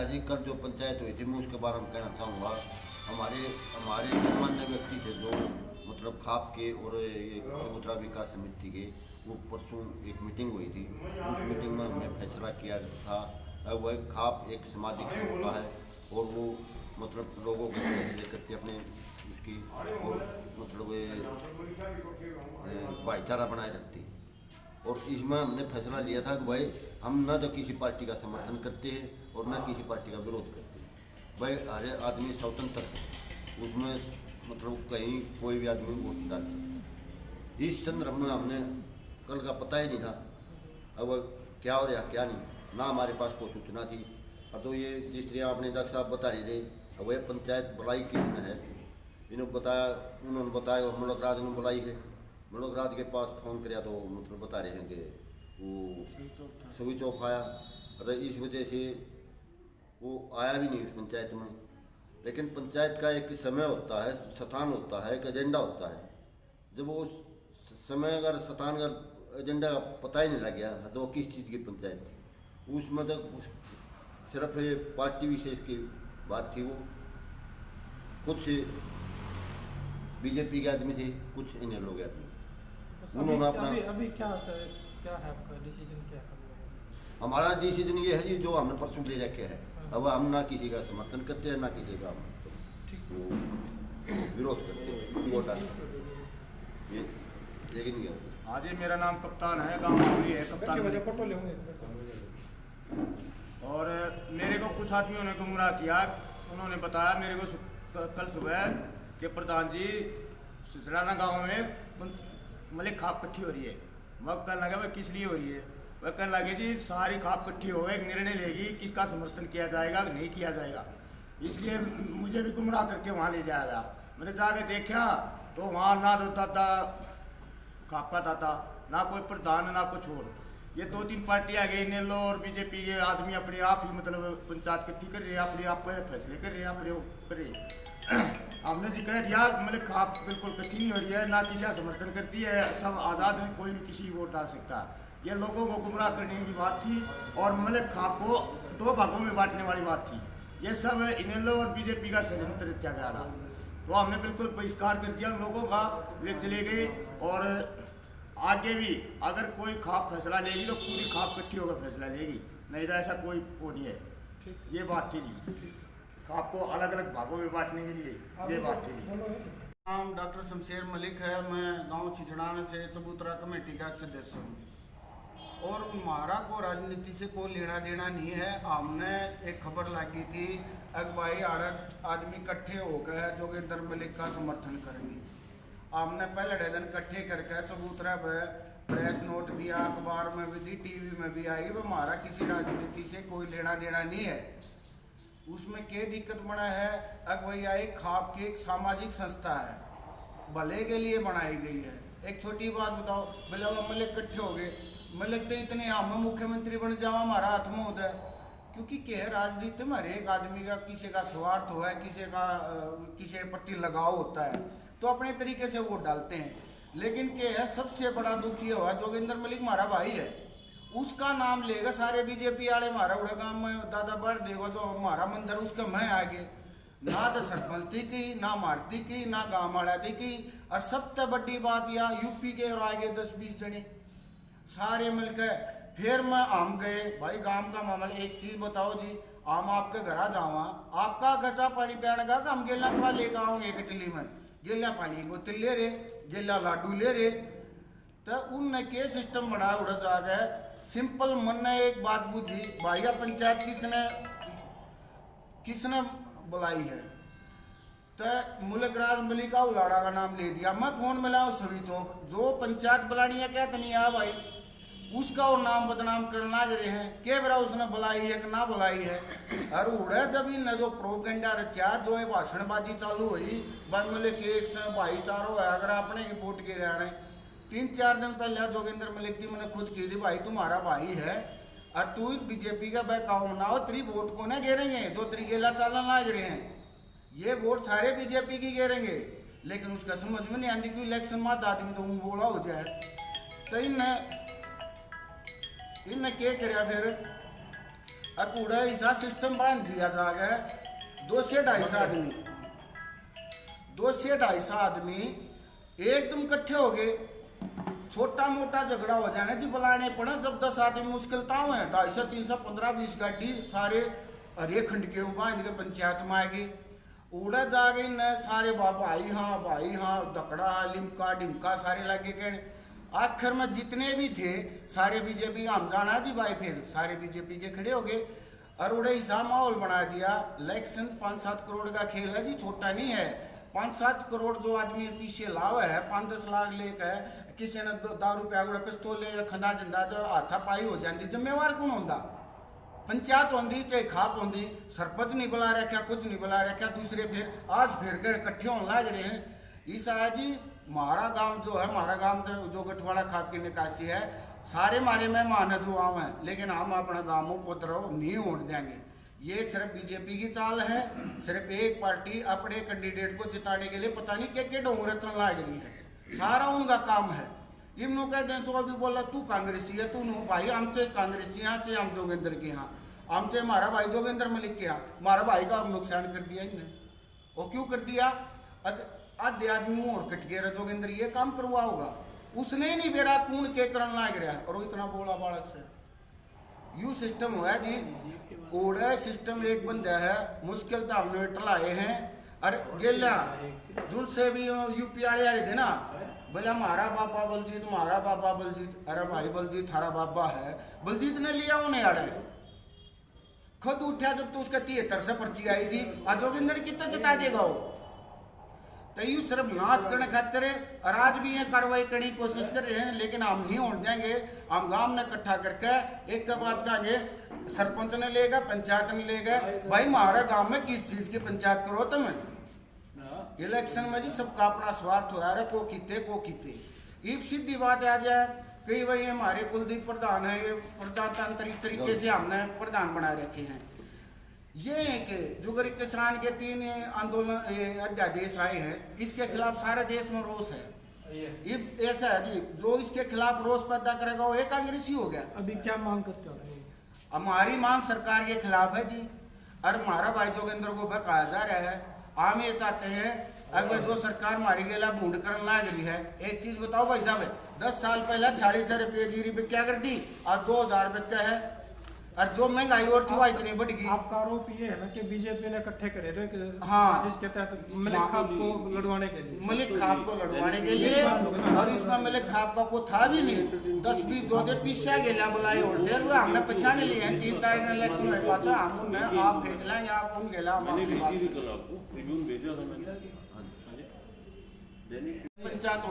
जी कल जो पंचायत हुई थी मैं उसके बारे में कहना चाहूँगा। हमारे हमारे गणमान्य व्यक्ति थे जो मतलब खाप के और ये चबूतरा विकास समिति के, वो परसों एक मीटिंग हुई थी। उस मीटिंग में हमने फैसला किया था वह खाप एक सामाजिक संस्था है और वो मतलब लोगों के पैसे करके अपने उसकी और मतलब भाईचारा बनाए रखती है। और इसमें हमने फैसला लिया था कि भाई हम न तो किसी पार्टी का समर्थन करते हैं और न किसी पार्टी का विरोध करते हैं। भाई हर आदमी स्वतंत्र है, उसमें मतलब कहीं कोई भी आदमी वोट डाल सकता है। इस संदर्भ में हमने कल का पता ही नहीं था अब क्या हो रहा क्या नहीं, ना हमारे पास कोई सूचना थी। अब तो ये जिस तरह आपने डॉक्टर साहब बता रहे थे, अब वह पंचायत बुलाई किसने है, उन्होंने बताया मुल्क राज ने बुलाई है। मुल्क राज के पास फ़ोन किया तो मतलब बता रहे हैं कि वो स्विच ऑफ आया, अगर इस वजह से वो आया भी नहीं उस पंचायत में। लेकिन पंचायत का एक समय होता है, स्थान होता है, एक एजेंडा होता है। जब वो समय अगर स्थान अगर एजेंडा का पता ही नहीं लग गया तो वो किस चीज़ की पंचायत थी, उसमें तो सिर्फ ये पार्टी विशेष की बात थी। वो कुछ बीजेपी के आदमी थे, कुछ इन्हें लोग आदमी। उन्होंने अपना अभी क्या होता है, क्या है आपका डिसीजन, क्या है? हमारा डिसीजन ये है जी जो हमने परसों ले रखे है। अब हम ना किसी का समर्थन करते हैं ना किसी का विरोध करते हैं, वोट ये लेकिन क्या। हाँ जी, मेरा नाम कप्तान है, गाँव में है कप्तान। और मेरे को कुछ आदमियों ने गुमराह किया। उन्होंने बताया मेरे को कल सुबह कि प्रधान जी सिसराना गांव में मलिक खाप इकट्ठी हो रही है। मैं कहने लगा भाई किस लिए हो रही है? वह कहने लगे जी सारी खाप इकट्ठी हो एक निर्णय लेगी किसका समर्थन किया जाएगा नहीं किया जाएगा, इसलिए मुझे भी गुमराह करके वहाँ ले जाया गया। मैंने जाके देखा तो वहाँ ना तो दादा खाप का दाता, ना कोई प्रधान, ना कुछ और। ये 2-3 पार्टी आ गई, नेलो और बीजेपी के आदमी अपने आप ही मतलब पंचायत इकट्ठी कर रहे हैं, अपने आप फैसले कर रहे हैं, अपने कर रहे हैं। हमने जी कह दिया मतलब खाप बिल्कुल इकट्ठी नहीं हो रही है, ना किसी का समर्थन करती है, सब आज़ाद है, कोई भी किसी वोट डाल सकता है। ये लोगों को गुमराह करने की बात थी और मतलब खाप को 2 भागों में बांटने वाली बात थी। ये सब इनेलो और बीजेपी का षड्यंत्र किया गया था। तो हमने बिल्कुल बहिष्कार कर दिया लोगों का, ले चले गए। और आगे भी अगर कोई खाप फैसला लेगी तो पूरी खाप इकट्ठी होकर फैसला लेगी, नहीं तो ऐसा कोई वो नहीं है। ये बात थी जी, खाप को अलग अलग भागों में बांटने के लिए ये बात थी जी। नाम डॉक्टर शमशेर मलिक है, मैं गांव छिछड़ाना से चबूतरा कमेटी का सदस्य हूँ। और हमारा को राजनीति से कोई लेना देना नहीं है। हमने एक खबर लगी थी अगवाई आदमी इकट्ठे होकर जोगिंदर मलिक का समर्थन करेंगे। हमने पहले दिन इकट्ठे करके चबूतरा पर प्रेस नोट दिया, अखबार में भी दी, टीवी में भी आई। वो हमारा किसी राजनीति से कोई लेना देना नहीं है। उसमें क्या दिक्कत बना है, अगवैया एक खाप की एक सामाजिक संस्था है, भले के लिए बनाई गई है। एक छोटी बात बताओ, भले वो मलिक इकट्ठे हो गए, मलिक तो इतने हम मुख्यमंत्री बन जाओ हमारा हाथ में होता है, क्योंकि क्या राजनीति में हर एक आदमी का किसी का स्वार्थ हो है, किसी का किसी के प्रति लगाव होता है, तो अपने तरीके से वोट डालते हैं। लेकिन क्या है, सबसे बड़ा दुख ये हुआ जोगिंदर मलिक हमारा भाई है, उसका नाम लेगा सारे बीजेपी वाले हमारा उड़े गाँव में दादा बढ़ देगा जो हमारा मंदिर उसके मैं आगे ना तो सरपंच थी की, ना मारती की, ना गाँव वाला थी की। और सबसे बड़ी बात यह यूपी के और आगे 10-20 जने सारे मिलकर फिर मैं आम गए भाई गांव का मामला। एक चीज बताओ जी, आम आपके घर आ जावा, आपका गचा पानी पियाने का हम गेला थोड़ा लेकर आओगे कटली में, गेला पानी बोतल ले रहे, गेला लाडू ले रहे। तो उनने के सिस्टम बनाया उड़ा जा रहा है। सिंपल मन ने एक बात बुझी, भाइया पंचायत किसने बुलाई है, तो मुल्क राज मलिक का उलाड़ा का नाम ले दिया। मैं फोन मिलाऊं सभी चौक जो पंचायत बुलानी है क्या नहीं आ भाई, उसका और नाम बदनाम करना रहे हैं के बरा उसने बुलाई है कि ना बुलाई है। और उड़े जब इन जो प्रोपेगेंडा रचा जो ये भाषणबाजी चालू हुई भाई मलिक एक से भाईचारो है, अगर अपने की वोट के रह रहे हैं। 3-4 दिन पहले जोगिंदर मलिक की मैंने खुद की थी भाई तुम्हारा भाई है और तू बीजेपी का बैकाउ ना हो, तेरी वोट को ना घेरेंगे जो तरीकेला चालन लाग रहे हैं, ये वोट सारे बीजेपी की घेरेंगे। लेकिन उसका समझ में नहीं आती क्योंकि इलेक्शन में आदमी तो मुँह बोला हो जाए। तो इनने क्या कराया फिर कूड़ा ऐसा सिस्टम बांध दिया जाएगा 2 से 250 आदमी 2 से 250 आदमी एकदम इकट्ठे हो गए, छोटा मोटा झगड़ा हो जाना जी बुलाने पड़े, जब 10 आदमी मुश्किल ताऊ है 250 300 15 20 गाड़ी सारे हरे खंड के बांध के पंचायत में आ गए। उड़ा जा गई न सारे भाई हाँ दकड़ा लिमका डिमका सारे लगे कहने। आखिर में जितने भी थे सारे बीजेपी हम जाना जी भाई, फिर सारे बीजेपी के खड़े हो गए और उड़े ऐसा माहौल बना दिया। इलेक्शन 5-7 करोड़ का खेल है जी, छोटा नहीं है। 5-7 करोड़ जो आदमी पीछे लावा है, 5-10 लाख लेकर किसी ने 10 रुपया गुड़ा पिस्तौल ले खंदा डंडा जो हाथापाई हो जाती, जिम्मेवार कौन होंदा? पंचायत होंगी चाहे खाप होंगी, सरपंच नहीं बुला रखा, कुछ नहीं बुला रखा, दूसरे फिर आज फिर के इकट्ठे होने लग रहे हैं। इस आया जी हमारा गांव जो है, हमारा गांव जो गठवाड़ा खाप की निकासी है, सारे मारे मेहमान है जो आम है, लेकिन हम अपना गाँव उपद्रव नहीं होने देंगे। ये सिर्फ बीजेपी की चाल है, सिर्फ एक पार्टी अपने कैंडिडेट को जिताने के लिए पता नहीं क्या ढोंग रचन लग रही है, सारा उनका काम है। इमनो कहते हैं तो अभी बोला तू कांग्रेसी है, तू नो भाई हमसे कांग्रेसी यहाँ से हम जोगेंद्र के यहाँ, हमसे हमारा भाई जोगेंद्र मलिक के यहाँ, हमारा भाई का नुकसान कर दिया इनने। वो क्यों कर दिया? आधे आदमी और कट गया जोगेंद्र ये काम करवा होगा, उसने ही नहीं बेरा कून के करन लाग रहा और इतना बोला बालक से। यू सिस्टम हुआ जी, ओड़ा सिस्टम एक बंदा है, मुश्किल तो हमने टलाए हैं। अरे गेला जिनसे भी यूपी वाले आ रहे थे ना, बोले हमारा बाबा बलजीत, हमारा बाबा बलजीत। अरे भाई बलजीत थारा बाबा है, बलजीत ने लिया उन्हें आ रहे खुद उठा जब तो उसका 73 से पर्ची आई थी, आज जोगिंदर कितना जता देगा वो? तो यू सिर्फ नाश करने खातिर और आज भी ये कार्रवाई करने की कोशिश कर रहे हैं, लेकिन हम नहीं होने देंगे। हम गांव ने इकट्ठा करके एक के बाद कहेंगे, सरपंच ने लेगा, पंचायत ने लेगा, भाई हमारे गांव में किस चीज की पंचायत करो तुम? इलेक्शन में जी सबका अपना स्वार्थ हो रहा है, को कीते एक सीधी बात आ जाए कि भाई हमारे कुलदीप प्रधान है, ये प्रजातांत्रिक तरीके से हमने प्रधान बना रखे हैं। ये है कि जो गरीब किसान के 3 आंदोलन अध्यादेश आए हैं, इसके खिलाफ सारे देश में रोष है। ये ऐसा है जी, जो इसके खिलाफ रोष पैदा करेगा वो एक कांग्रेसी हो गया। अभी क्या मांग करते हो? हमारी मांग सरकार के खिलाफ है जी, और हमारा भाई जोगेंद्र को बकाया जा रहा है। हम ये चाहते हैं अगर जो सरकार मारी गेला बूंद कर लग रही है, एक चीज बताओ भाई साहब, 10 साल पहले 400 रुपये जीरी पे क्या कर दी, आज 2000 रुपये है, और जो महंगाई और थी वह इतनी बढ़ गई। आपका आरोप ये है ना कि बीजेपी ने इकट्ठे करे थे, हाँ, जिसके तहत मलिक खाप को लड़वाने के लिए, मलिक खाप को लड़वाने के लिए, और इसमें मलिक खाप का को था भी नहीं। 10-20 जो दे पीछे गेला बुलाए और देर हुए हमने पछाने लिए हैं। 3 तारीख इलेक्शन में पाचा हम उन्हें आप फेंक लें या आप उन गेला हम आपकी बात पंचायत